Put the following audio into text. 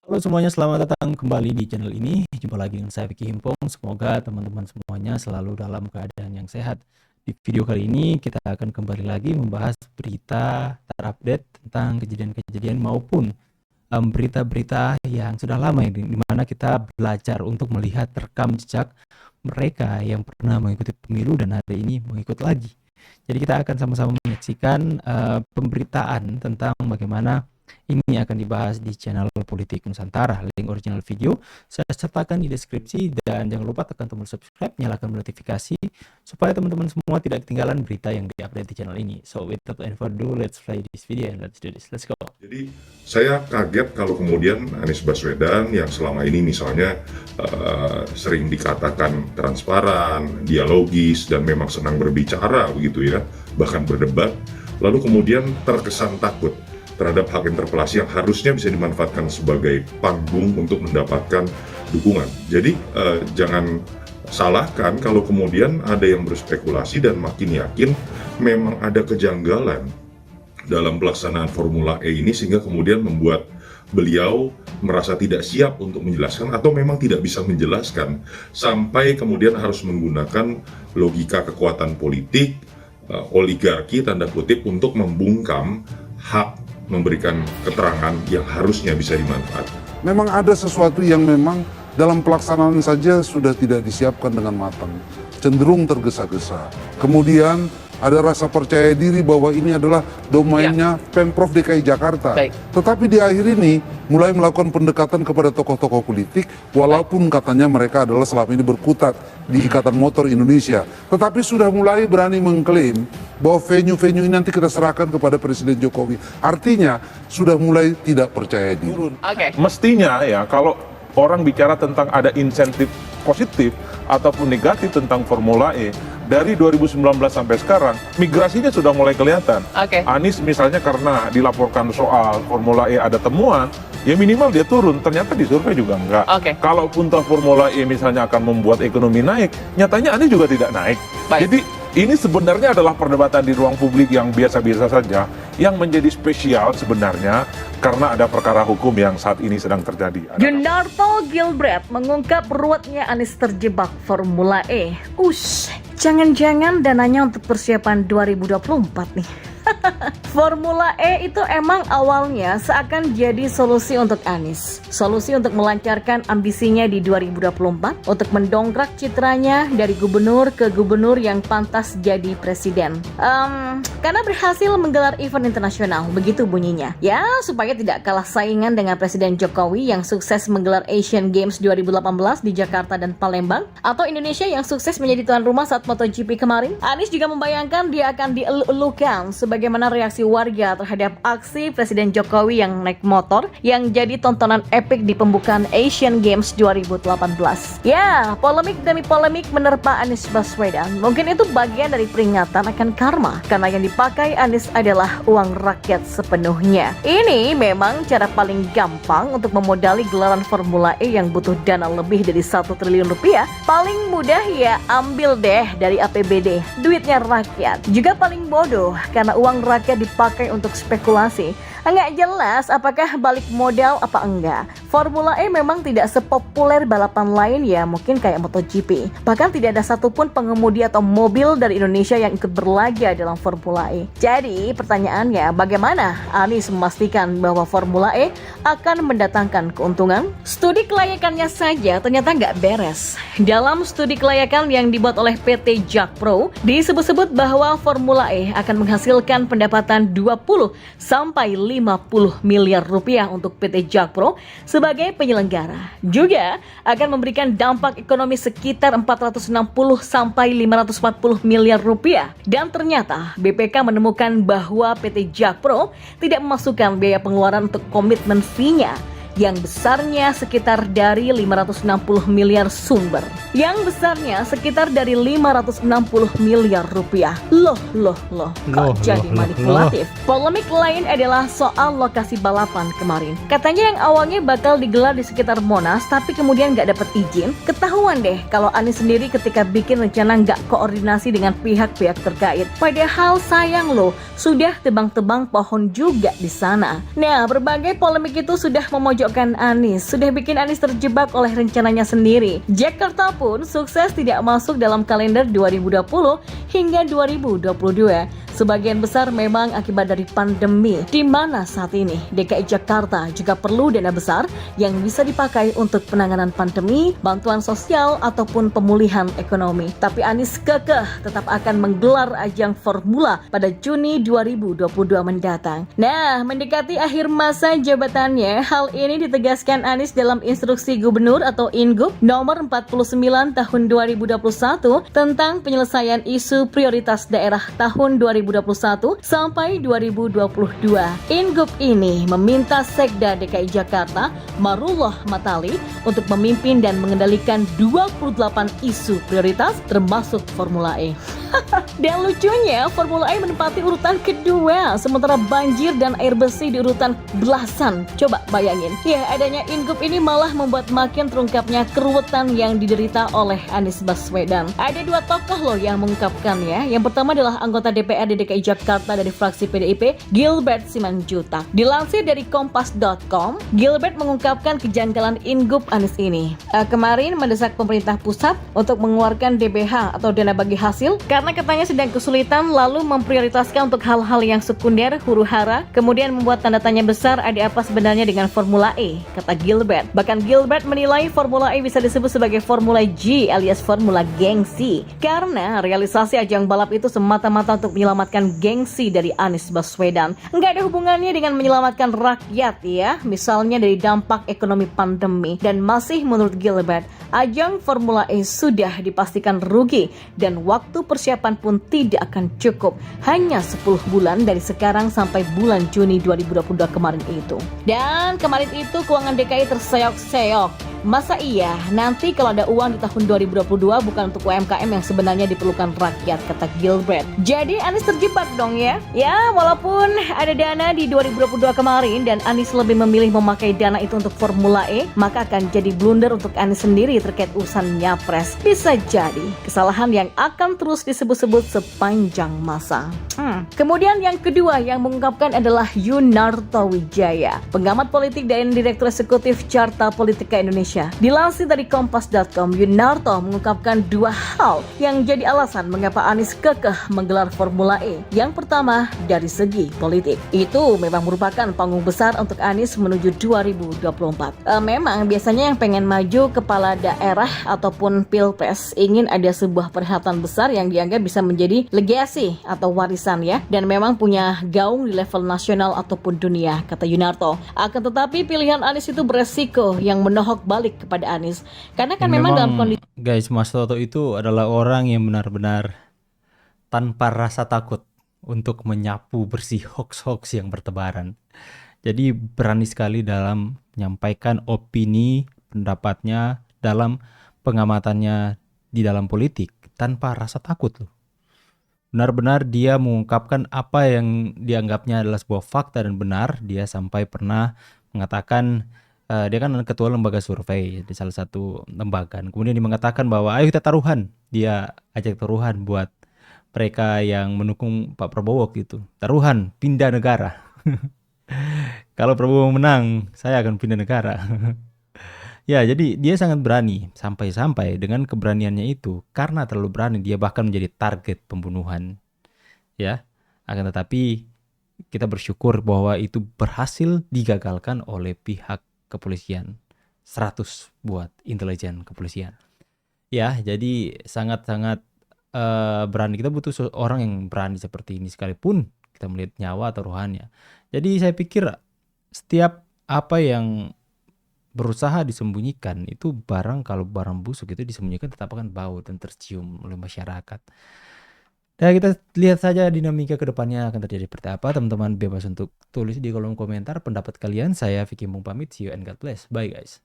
Halo semuanya, selamat datang kembali di channel ini. Jumpa lagi dengan saya Vicky Himpong. Semoga teman-teman semuanya selalu dalam keadaan yang sehat. Di video kali ini kita akan kembali lagi membahas berita terupdate tentang kejadian-kejadian maupun berita-berita yang sudah lama di mana kita belajar untuk melihat rekam jejak mereka yang pernah mengikuti pemilu dan hari ini mengikut lagi. Jadi kita akan sama-sama menyaksikan pemberitaan tentang bagaimana ini akan dibahas di channel Politik Nusantara. Link original video saya sertakan di deskripsi dan jangan lupa tekan tombol subscribe, nyalakan notifikasi supaya teman-teman semua tidak ketinggalan berita yang diupdate di channel ini. So without any further ado, let's play this video and let's do this. Let's go. Jadi saya kaget kalau kemudian Anies Baswedan yang selama ini misalnya sering dikatakan transparan, dialogis, dan memang senang berbicara begitu ya, bahkan berdebat, lalu kemudian terkesan takut terhadap hak interpelasi yang harusnya bisa dimanfaatkan sebagai panggung untuk mendapatkan dukungan. Jadi jangan salahkan kalau kemudian ada yang berspekulasi dan makin yakin memang ada kejanggalan dalam pelaksanaan Formula E ini sehingga kemudian membuat beliau merasa tidak siap untuk menjelaskan atau memang tidak bisa menjelaskan sampai kemudian harus menggunakan logika kekuatan politik, oligarki tanda kutip untuk membungkam hak memberikan keterangan yang harusnya bisa dimanfaatkan. Memang ada sesuatu yang memang dalam pelaksanaan saja sudah tidak disiapkan dengan matang, cenderung tergesa-gesa. Kemudian ada rasa percaya diri bahwa ini adalah domainnya Pemprov DKI Jakarta. Baik. Tetapi di akhir ini mulai melakukan pendekatan kepada tokoh-tokoh politik, walaupun katanya mereka adalah selama ini berkutat di Ikatan Motor Indonesia. Tetapi sudah mulai berani mengklaim bahwa venue-venue ini nanti kita serahkan kepada Presiden Jokowi. Artinya sudah mulai tidak percaya diri. Oke. Mestinya ya kalau orang bicara tentang ada insentif positif ataupun negatif tentang Formula E dari 2019 sampai sekarang migrasinya sudah mulai kelihatan. Oke. Anies misalnya karena dilaporkan soal Formula E ada temuan, ya minimal dia turun. Ternyata di survei juga enggak. Oke. Kalaupun toh Formula E misalnya akan membuat ekonomi naik, nyatanya Anies juga tidak naik. Baik. Jadi ini sebenarnya adalah perdebatan di ruang publik yang biasa-biasa saja, yang menjadi spesial sebenarnya karena ada perkara hukum yang saat ini sedang terjadi. Yunarto Gilbert mengungkap ruwetnya Anies terjebak Formula E. Jangan-jangan dananya untuk persiapan 2024 nih. Formula E itu emang awalnya seakan jadi solusi untuk Anies. Solusi untuk melancarkan ambisinya di 2024 untuk mendongkrak citranya dari gubernur ke gubernur yang pantas jadi presiden. Karena berhasil menggelar event internasional, begitu bunyinya. Ya, supaya tidak kalah saingan dengan Presiden Jokowi yang sukses menggelar Asian Games 2018 di Jakarta dan Palembang, atau Indonesia yang sukses menjadi tuan rumah saat MotoGP kemarin. Anies juga membayangkan dia akan dielu-elukan sebagaimana reaksi warga terhadap aksi Presiden Jokowi yang naik motor yang jadi tontonan epik di pembukaan Asian Games 2018. Ya, polemik demi polemik menerpa Anies Baswedan. Mungkin itu bagian dari peringatan akan karma karena yang dipakai Anies adalah uang rakyat sepenuhnya. Ini memang cara paling gampang untuk memodali gelaran Formula E yang butuh dana lebih dari 1 triliun rupiah. Paling mudah ya ambil deh dari APBD, duitnya rakyat. Juga paling bodoh karena uang rakyat dipakai untuk spekulasi. Enggak jelas apakah balik modal apa enggak. Formula E memang tidak sepopuler balapan lain ya, mungkin kayak MotoGP. Bahkan tidak ada satupun pengemudi atau mobil dari Indonesia yang ikut berlaga dalam Formula E. Jadi pertanyaannya, bagaimana Anies memastikan bahwa Formula E akan mendatangkan keuntungan? Studi kelayakannya saja ternyata nggak beres. Dalam studi kelayakan yang dibuat oleh PT Jakpro, disebut-sebut bahwa Formula E akan menghasilkan pendapatan 20 sampai 50 miliar rupiah untuk PT Jakpro sebagai penyelenggara. Juga akan memberikan dampak ekonomi sekitar 460 sampai 540 miliar rupiah. Dan ternyata BPK menemukan bahwa PT Jakpro tidak memasukkan biaya pengeluaran untuk komitmen fee-nya yang besarnya sekitar dari 560 miliar sumber. Yang besarnya sekitar dari 560 miliar rupiah. Loh, kok jadi manipulatif? Polemik lain adalah soal lokasi balapan kemarin. Katanya yang awalnya bakal digelar di sekitar Monas, tapi kemudian nggak dapat izin. Ketahuan deh kalau Anies sendiri ketika bikin rencana nggak koordinasi dengan pihak-pihak terkait. Padahal sayang loh, sudah tebang-tebang pohon juga di sana. Nah, berbagai polemik itu sudah memojokkan memojokkan Anies, sudah bikin Anies terjebak oleh rencananya sendiri. Jakarta pun sukses tidak masuk dalam kalender 2020 hingga 2022. Sebagian besar memang akibat dari pandemi, di mana saat ini DKI Jakarta juga perlu dana besar yang bisa dipakai untuk penanganan pandemi, bantuan sosial, ataupun pemulihan ekonomi. Tapi Anies kekeh tetap akan menggelar ajang Formula pada Juni 2022 mendatang. Nah, mendekati akhir masa jabatannya, hal ini ditegaskan Anies dalam instruksi gubernur atau Ingup nomor 49 tahun 2021 tentang penyelesaian isu prioritas daerah tahun 2021 sampai 2022. Ingup ini meminta Sekda DKI Jakarta, Marullah Matali, untuk memimpin dan mengendalikan 28 isu prioritas termasuk Formula E. Dan lucunya, Formula E menempati urutan kedua, sementara banjir dan air bersih di urutan belasan. Coba bayangin. Ya, adanya Ingup ini malah membuat makin terungkapnya keruwetan yang diderita oleh Anies Baswedan. Ada dua tokoh loh yang mengungkapkannya. Yang pertama adalah anggota DPRD DKI Jakarta dari fraksi PDIP, Gilbert Simanjuntak. Dilansir dari Kompas.com, Gilbert mengungkapkan kejanggalan Ingup Anies ini. Kemarin mendesak pemerintah pusat untuk mengeluarkan DBH atau dana bagi hasil karena katanya sedang kesulitan, lalu memprioritaskan untuk hal-hal yang sekunder, huru-hara, kemudian membuat tanda tanya besar ada apa sebenarnya dengan Formula E, kata Gilbert. Bahkan Gilbert menilai Formula E bisa disebut sebagai Formula G alias Formula Gengsi, karena realisasi ajang balap itu semata-mata untuk menyelamatkan gengsi dari Anies Baswedan. Nggak ada hubungannya dengan menyelamatkan rakyat ya, misalnya dari dampak ekonomi pandemi. Dan masih menurut Gilbert, ajang Formula E sudah dipastikan rugi dan waktu persiapan pun tidak akan cukup. Hanya 10 bulan dari sekarang sampai bulan Juni 2022 kemarin itu. Dan kemarin itu keuangan DKI terseok-seok. Masa iya nanti kalau ada uang di tahun 2022 bukan untuk UMKM yang sebenarnya diperlukan rakyat, kata Gilbert. Jadi Anies terjebak dong ya. Ya, walaupun ada dana di 2022 kemarin dan Anies lebih memilih memakai dana itu untuk Formula E, maka akan jadi blunder untuk Anies sendiri terkait urusan Nyapres. Bisa jadi kesalahan yang akan terus disebut-sebut sepanjang masa. Kemudian yang kedua yang mengungkapkan adalah Yunarto Wijaya, pengamat politik dan Direktur Eksekutif Carta Politika Indonesia. Dilansir dari Kompas.com, Yunarto mengungkapkan dua hal yang jadi alasan mengapa Anies kekeh menggelar Formula E. Yang pertama, dari segi politik. Itu memang merupakan panggung besar untuk Anies menuju 2024. Memang biasanya yang pengen maju kepala daerah ataupun pilpres ingin ada sebuah perhelatan besar yang dianggap bisa menjadi legasi atau warisan ya, dan memang punya gaung di level nasional ataupun dunia, kata Yunarto. Akan tetapi pilihan Anies itu beresiko yang menohok balik kepada Anies, karena kan memang dalam kondisi guys, Mas Toto itu adalah orang yang benar-benar tanpa rasa takut untuk menyapu bersih hoax-hoax yang bertebaran. Jadi berani sekali dalam menyampaikan opini, pendapatnya, dalam pengamatannya di dalam politik tanpa rasa takut loh. Benar-benar dia mengungkapkan apa yang dianggapnya adalah sebuah fakta dan benar. Dia sampai pernah mengatakan, dia kan ketua lembaga survei di salah satu lembaga. Kemudian dia mengatakan bahwa ayo kita taruhan. Dia ajak taruhan buat mereka yang mendukung Pak Prabowo gitu. Taruhan, pindah negara. Kalau Prabowo menang, saya akan pindah negara. Ya, jadi dia sangat berani, sampai-sampai dengan keberaniannya itu, karena terlalu berani, dia bahkan menjadi target pembunuhan. Ya, akan tetapi kita bersyukur bahwa itu berhasil digagalkan oleh pihak kepolisian. 100 buat intelijen kepolisian. Ya, jadi sangat-sangat berani. Kita butuh orang yang berani seperti ini sekalipun kita melihat nyawa atau rohannya. Jadi saya pikir setiap apa yang berusaha disembunyikan itu kalau barang busuk itu disembunyikan tetap akan bau dan tercium oleh masyarakat. Dan kita lihat saja dinamika kedepannya akan terjadi seperti apa. Teman-teman bebas untuk tulis di kolom komentar pendapat kalian. Saya Vicky Mung pamit. See you and God bless. Bye guys.